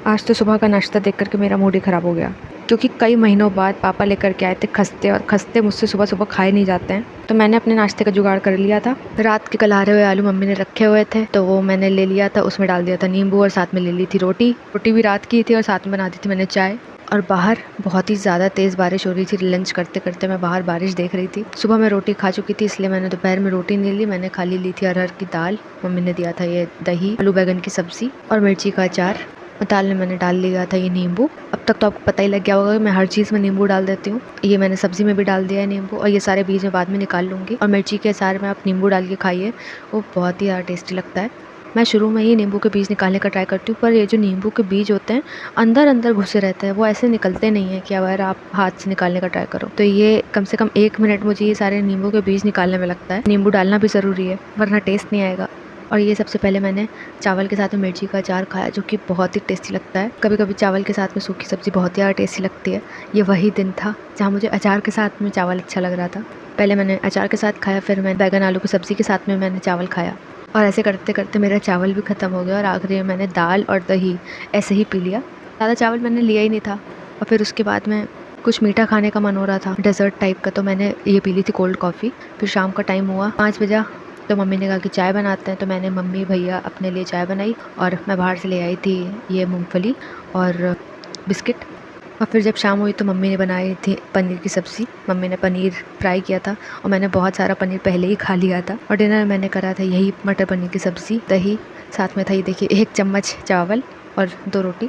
आज तो सुबह का नाश्ता देख कर के मेरा मूड ही ख़राब हो गया, क्योंकि कई महीनों बाद पापा लेकर के आए थे खस्ते, और खस्ते मुझसे सुबह सुबह खाए नहीं जाते हैं। तो मैंने अपने नाश्ते का जुगाड़ कर लिया था। रात के कलारे हुए आलू मम्मी ने रखे हुए थे, तो वो मैंने ले लिया था। उसमें डाल दिया था नींबू, और साथ में ले ली थी रोटी। रोटी भी रात की थी, और साथ में बना दी थी मैंने चाय। और बाहर बहुत ही ज़्यादा तेज़ बारिश हो रही थी। लंच करते करते मैं बाहर बारिश देख रही थी। सुबह मैं रोटी खा चुकी थी, इसलिए मैंने दोपहर में रोटी नहीं ली। मैंने खाली ली थी अरहर की दाल। मम्मी ने दिया था ये दही, आलू बैगन की सब्ज़ी और मिर्ची का अचार। दाल में मैंने डाल लिया था ये नींबू। अब तक तो आपको पता ही लग गया होगा कि मैं हर चीज़ में नींबू डाल देती हूँ। ये मैंने सब्ज़ी में भी डाल दिया है नींबू, और ये सारे बीज मैं बाद में निकाल लूँगी। और मिर्ची के अचार में आप नींबू डाल के खाइए, वो बहुत ही ज़्यादा टेस्टी लगता है। मैं शुरू में ही नींबू के बीज निकालने का ट्राई करती हूँ, पर ये जो नींबू के बीज होते हैं अंदर अंदर घुसे रहते हैं, वो ऐसे निकलते नहीं हैं कि अगर आप हाथ से निकालने का ट्राई करो। तो ये कम से कम 1 मिनट मुझे ये सारे नींबू के बीज निकालने में लगता है। नींबू डालना भी ज़रूरी है, वरना टेस्ट नहीं आएगा। और ये सबसे पहले मैंने चावल के साथ में मिर्ची का अचार खाया, जो कि बहुत ही टेस्टी लगता है। कभी कभी चावल के साथ में सूखी सब्ज़ी बहुत ही ज़्यादा टेस्टी लगती है। ये वही दिन था जहाँ मुझे अचार के साथ में चावल अच्छा लग रहा था। पहले मैंने अचार के साथ खाया, फिर मैं बैगन आलू की सब्ज़ी के साथ में मैंने चावल खाया, और ऐसे करते करते मेरा चावल भी ख़त्म हो गया। और आखिरी में मैंने दाल और दही ऐसे ही पी लिया। ज़्यादा चावल मैंने लिया ही नहीं था। और फिर उसके बाद में कुछ मीठा खाने का मन हो रहा था, डेजर्ट टाइप का, तो मैंने ये पी ली थी कोल्ड कॉफ़ी। फिर शाम का टाइम हुआ 5 बजा, तो मम्मी ने कहा कि चाय बनाते हैं। तो मैंने मम्मी भैया अपने लिए चाय बनाई, और मैं बाहर से ले आई थी ये मूंगफली और बिस्किट। और फिर जब शाम हुई तो मम्मी ने बनाई थी पनीर की सब्ज़ी। मम्मी ने पनीर फ्राई किया था, और मैंने बहुत सारा पनीर पहले ही खा लिया था। और डिनर मैंने करा था यही मटर पनीर की सब्ज़ी, दही, साथ में था ये देखिए 1 चम्मच चावल और 2 रोटी।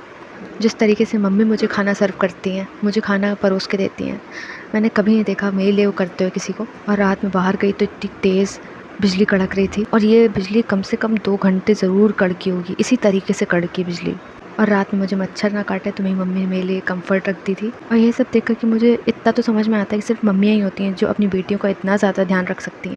जिस तरीके से मम्मी मुझे खाना सर्व करती हैं, मुझे खाना परोस के देती हैं, मैंने कभी नहीं देखा मेरे लिए वो करते हुए किसी को। और रात में बाहर गई तो इतनी तेज़ बिजली कड़क रही थी, और ये बिजली कम से कम 2 घंटे ज़रूर कड़की होगी, इसी तरीके से कड़की बिजली। और रात में मुझे मच्छर ना काटे, तो मेरी मम्मी ने मेरे लिए कंफर्ट रखती थी। और ये सब देख कर के मुझे इतना तो समझ में आता है कि सिर्फ मम्मियाँ ही होती हैं जो अपनी बेटियों का इतना ज़्यादा ध्यान रख सकती हैं।